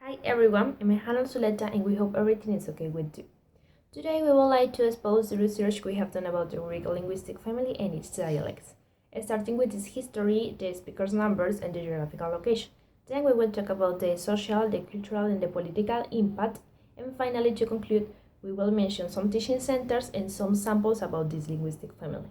Hi everyone, I'm Hannah Zuleta and we hope everything is okay with you. Today we would like to expose the research we have done about the Greek linguistic family and its dialects, starting with its history, the speakers' numbers, and the geographical location. Then we will talk about the social, the cultural, and the political impact, and finally, to conclude, we will mention some teaching centers and some samples about this linguistic family.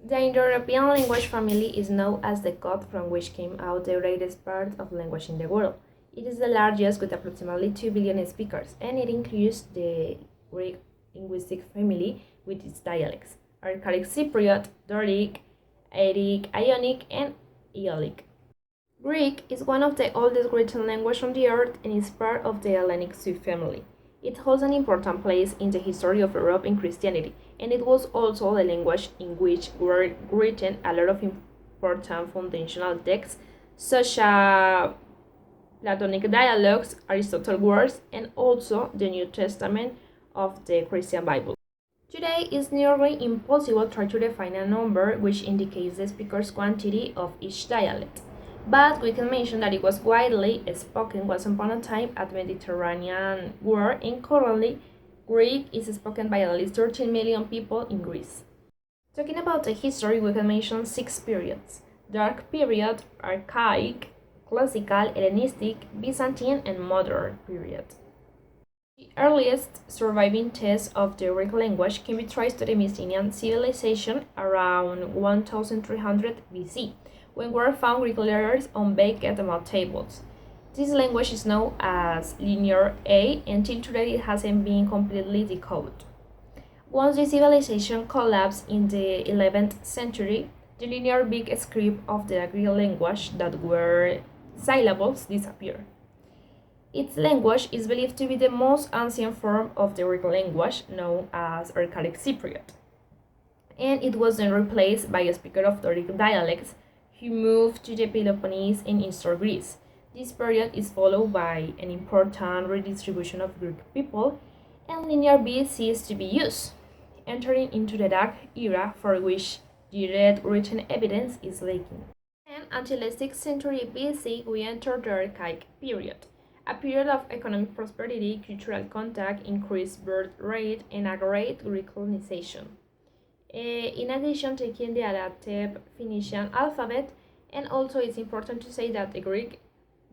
The Indo-European language family is known as the code from which came out the greatest part of language in the world. It is the largest with approximately 2 billion speakers, and it includes the Greek linguistic family with its dialects: Archaic Cypriot, Doric, Attic, Ionic, and Aeolic. Greek is one of the oldest written languages on the earth and is part of the Hellenic subfamily. It holds an important place in the history of Europe and Christianity, and it was also the language in which were written a lot of important foundational texts such as Platonic dialogues, Aristotle's works, and also the New Testament of the Christian Bible. Today, it's nearly impossible to try to define a number which indicates the speaker's quantity of each dialect, but we can mention that it was widely spoken once upon a time at Mediterranean world, and currently Greek is spoken by at least 13 million people in Greece. Talking about the history, we can mention 6 periods: Dark Period, Archaic, Classical, Hellenistic, Byzantine, and Modern period. The earliest surviving texts of the Greek language can be traced to the Mycenaean civilization around 1300 BC, when were found Greek letters on baked mud tables. This language is known as Linear A, and till today it hasn't been completely decoded. Once the civilization collapsed in the 11th century, the linear big script of the Greek language that were syllables disappeared. Its language is believed to be the most ancient form of the Greek language, known as Archaic Cypriot, and it was then replaced by a speaker of Doric dialects who moved to the Peloponnese and Eastern Greece. This period is followed by an important redistribution of Greek people, and Linear B ceased to be used, entering into the Dark Era, for which direct written evidence is lacking. And until the 6th century BC, we enter the Archaic period, a period of economic prosperity, cultural contact, increased birth rate, and a great Greek colonization. In addition, taking the adapted Phoenician alphabet, and also it's important to say that the Greek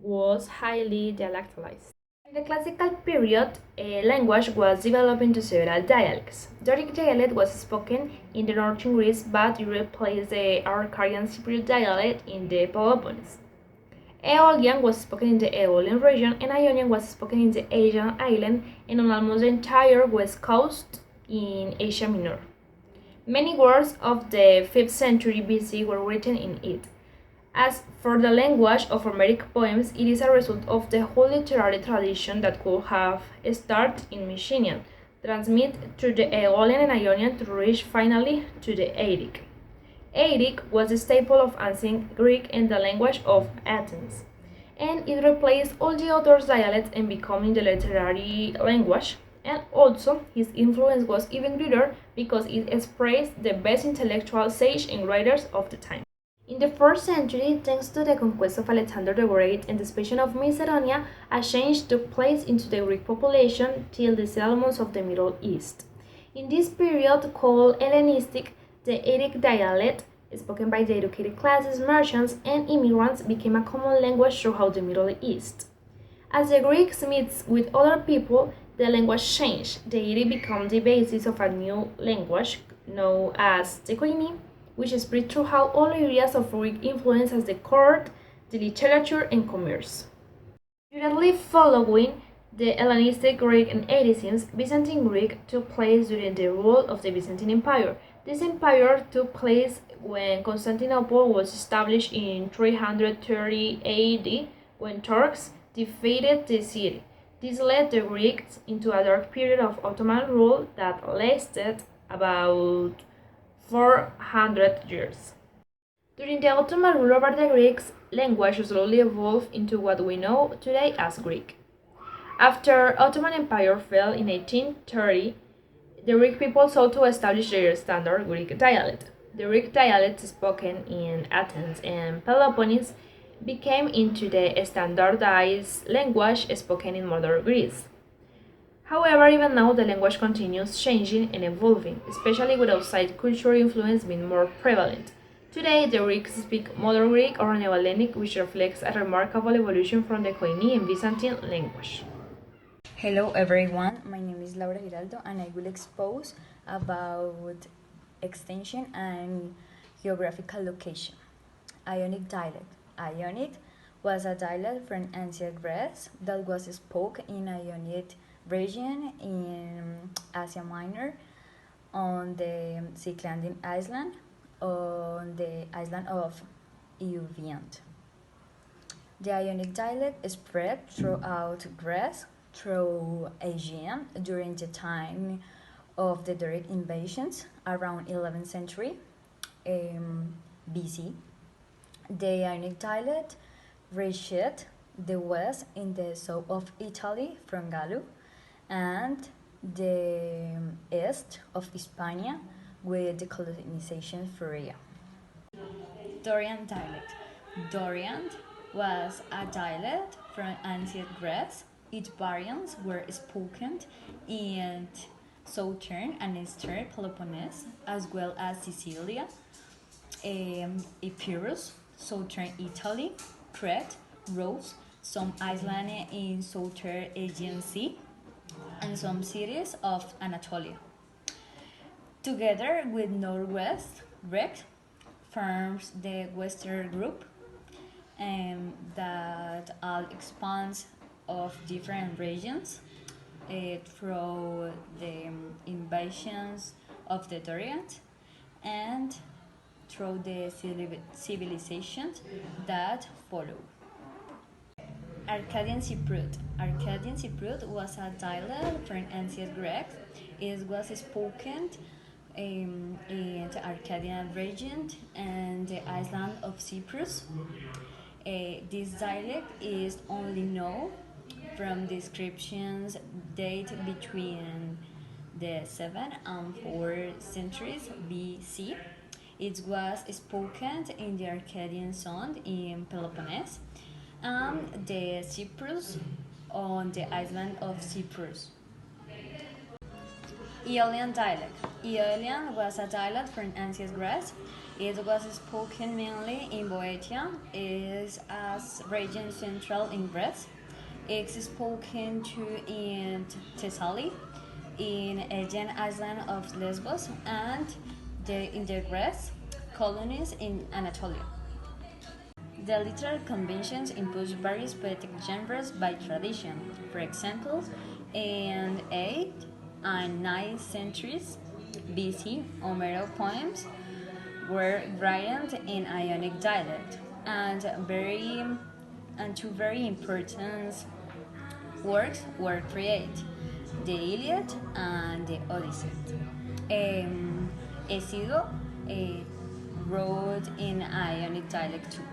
was highly dialectalized. In the classical period, language was developed into several dialects. Doric dialect was spoken in the northern Greece, but it replaced the Archaic Cypriot dialect in the Peloponnese. Aeolian was spoken in the Aeolian region, and Ionian was spoken in the Aegean island and on almost the entire west coast in Asia Minor. Many words of the 5th century BC were written in it. As for the language of Homeric poems, it is a result of the whole literary tradition that could have started in Mycenaean, transmit through the Aeolian and Ionian to reach finally to the Attic. Attic was the staple of ancient Greek and the language of Athens, and it replaced all the other dialects and becoming the literary language. And also, his influence was even greater because it expressed the best intellectual sage and writers of the time. In the 4th century, thanks to the conquest of Alexander the Great and the expansion of Macedonia, a change took place into the Greek population till the settlements of the Middle East. In this period, called Hellenistic, the Attic dialect, spoken by the educated classes, merchants, and immigrants, became a common language throughout the Middle East. As the Greeks mixed with other people, the language changed. The Attic became the basis of a new language known as Tekoini, which spread throughout all areas of Greek influence as the court, the literature, and commerce. Directly following the Hellenistic Greek and Atticism, Byzantine Greek took place during the rule of the Byzantine Empire. This empire took place when Constantinople was established in 330 AD, when Turks defeated the city. This led the Greeks into a dark period of Ottoman rule that lasted about 400 years. During the Ottoman rule over the Greeks, language slowly evolved into what we know today as Greek. After Ottoman Empire fell in 1830, the Greek people sought to establish their standard Greek dialect. The Greek dialect spoken in Athens and Peloponnese became into the standardized language spoken in modern Greece. However, even now the language continues changing and evolving, especially with outside cultural influence being more prevalent. Today, the Greeks speak Modern Greek or Neo-Hellenic, which reflects a remarkable evolution from the Koine and Byzantine language. Hello everyone, my name is Laura Giraldo and I will expose about extension and geographical location. Ionic dialect. Ionic was a dialect from ancient Greece that was spoken in Ionic region in Asia Minor on the Cycladian island on the island of Euviant. The Ionic dialect spread throughout Greece through Asia during the time of the Doric invasions around 11th century BC. The Ionic dialect reached the west in the south of Italy from Gallo and the east of Hispania with the colonization of Syria. Dorian dialect. Dorian was a dialect from ancient Greece. Its variants were spoken in southern and eastern Peloponnese, as well as Sicilia, Epirus, southern Italy, Crete, Rhodes, some islands in southern Aegean Sea, and some cities of Anatolia. Together with Northwest Greek, forms the Western group that all expands of different regions through the invasions of the Dorians and through the civilizations that follow. Arcadian Cypriot. Arcadian Cypriot was a dialect from ancient Greek. It was spoken in the Arcadian region and the island of Cyprus. This dialect is only known from descriptions date between the 7th and 4th centuries BC. It was spoken in the Arcadian zone in Peloponnese and the Cyprus on the island of Cyprus. Aeolian dialect. Aeolian was a dialect from ancient Greece. It was spoken mainly in Boeotia, is as region central in Greece. It's spoken too in Thessaly, in Aegean island of Lesbos, and in the Greece colonies in Anatolia. The literary conventions impose various poetic genres by tradition. For example, in 8th and 9th centuries BC, Homero poems were written in Ionic dialect, and two very important works were created: the Iliad and the Odyssey. Hesiod wrote in Ionic dialect too.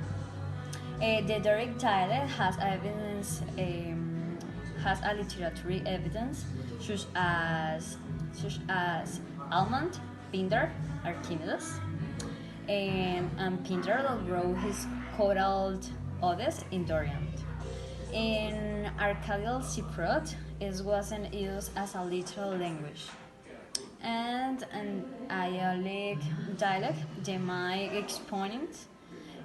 The Doric dialect has a literary evidence such as Almond, Pindar, Archimedes, and Pindar wrote his choral odes in Dorian. In Arcadian Cypriot, it wasn't used as a literal language. And an Ionic dialect, the main exponents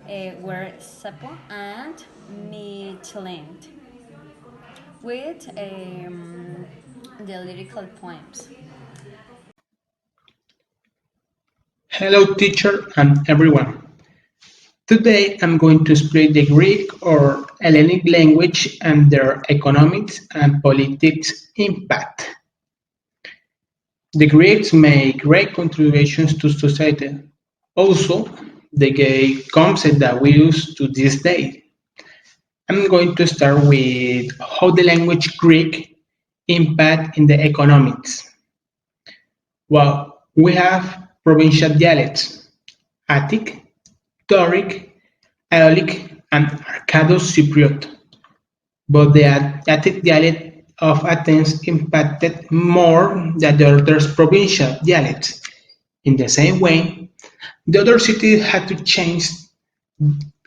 were Sappho and Mytilene, with the lyrical poems. Hello, teacher and everyone. Today I'm going to explain the Greek or Hellenic language and their economics and politics impact. The Greeks made great contributions to society. Also, they gave concepts that we use to this day. I'm going to start with how the language Greek impact in the economics. Well, we have provincial dialects: Attic, Doric, Aeolic, and Arcado-Cypriot. But the Attic dialect of Athens impacted more than the other provincial dialects. In the same way, the other cities had to change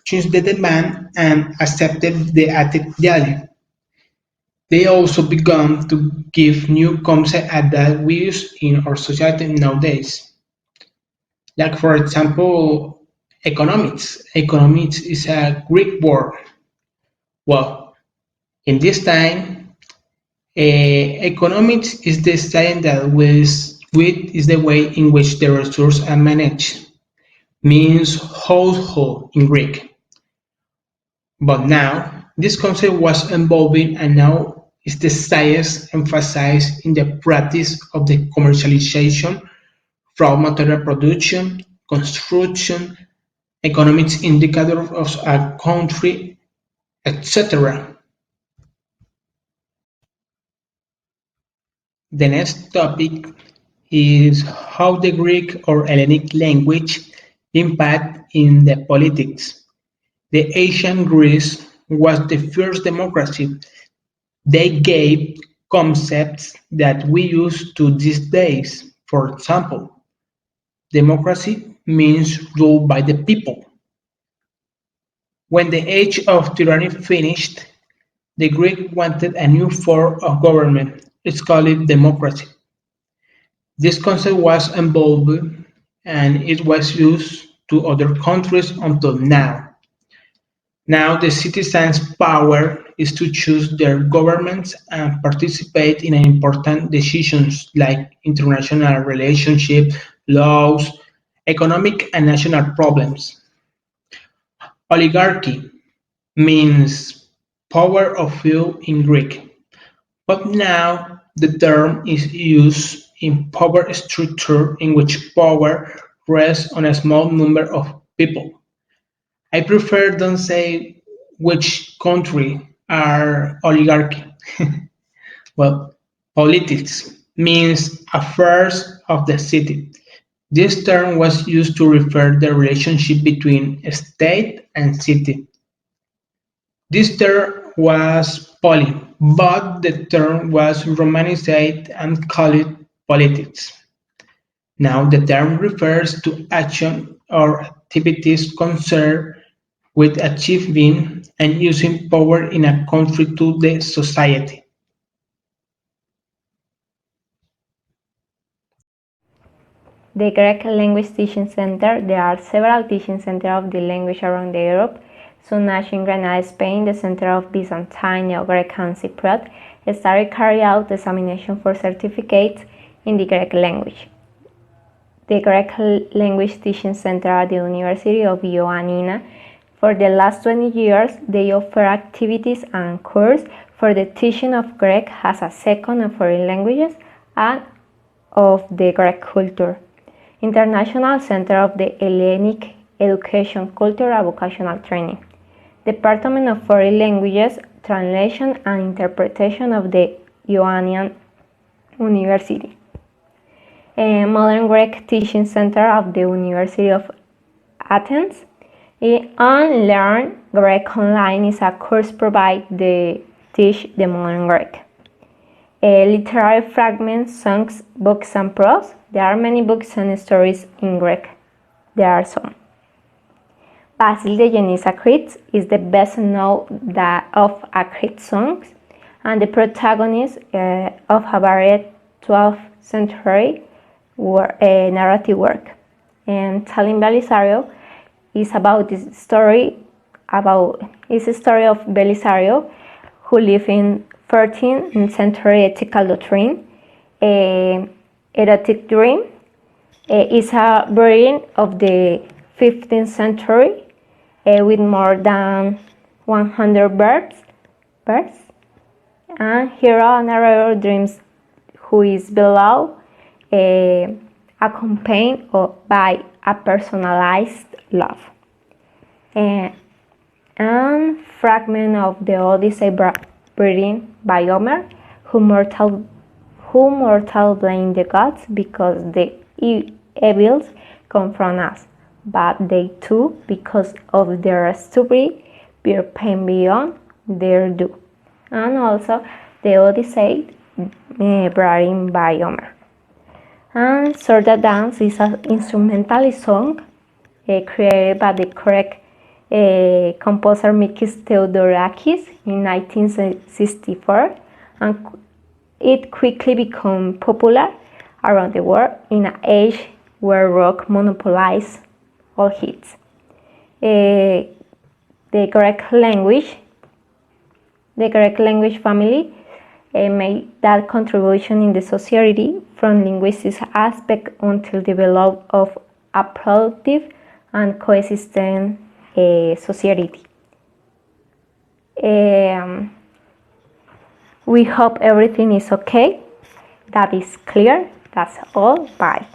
changed the demand and accepted the added value. They also began to give new concepts that we use in our society nowadays. Like for example, economics. Economics is a Greek word. Well, in this time, economics is the science that is the way in which the resources are managed, means household in Greek. But now, this concept was evolving and now is the science emphasized in the practice of the commercialization, raw material production, construction, economics indicator of a country, etc. The next topic is how the Greek or Hellenic language impact in the politics. The ancient Greece was the first democracy. They gave concepts that we use to these days. For example, democracy means rule by the people. When the age of tyranny finished, the Greeks wanted a new form of government. It's called democracy. This concept was evolved and it was used to other countries until now. Now the citizens' power is to choose their governments and participate in important decisions like international relationships, laws, economic and national problems. Oligarchy means power of few in Greek, but now the term is used in power structure in which power rests on a small number of people. I prefer don't say which country are oligarchy. Well, politics means affairs of the city. This term was used to refer the relationship between state and city. This term was "poli", but the term was romanized and called politics. Now the term refers to action or activities concerned with achieving and using power in a country to the society. The Greek Language Teaching Center. There are several teaching centers of the language around Europe. Soon in Granada, Spain, the center of Byzantine, Neo-Greek and Cypriot started carry out examination for certificates in the Greek language. The Greek Language Teaching Center at the University of Ioannina. For the last 20 years, they offer activities and courses for the teaching of Greek as a second and foreign languages and of the Greek culture. International Center of the Hellenic Education, Culture and Vocational Training. Department of Foreign Languages, Translation and Interpretation of the Ioannina University. Modern Greek Teaching Center of the University of Athens. Unlearn Greek Online is a course provided to teach the modern Greek. Literary fragments, songs, books, and prose. There are many books and stories in Greek. There are some. Basil de Genis Crete is the best known of Crete songs and the protagonist of a varied 12th century narrative work. And Talim Belisario is about this story it's a story of Belisario who lived in 13th century ethical doctrine. Erotic dream is a breeding of the 15th century with more than 100 birds. And hero narrator dreams who is below accompanied by a personalized love. And fragment of the Odyssey breeding by Homer, who mortal blame the gods because the evils confront us, but they too, because of their stupidity, bear pain beyond their due. And also the Odyssey breeding by Homer. And Sorda Dance is an instrumental song created by the Greek composer Mikis Theodorakis in 1964, and it quickly became popular around the world in an age where rock monopolized all hits. The Greek language family made that contribution in the society from linguistic aspect until development of a productive and coexistent society. We hope everything is okay. That is clear. That's all. Bye.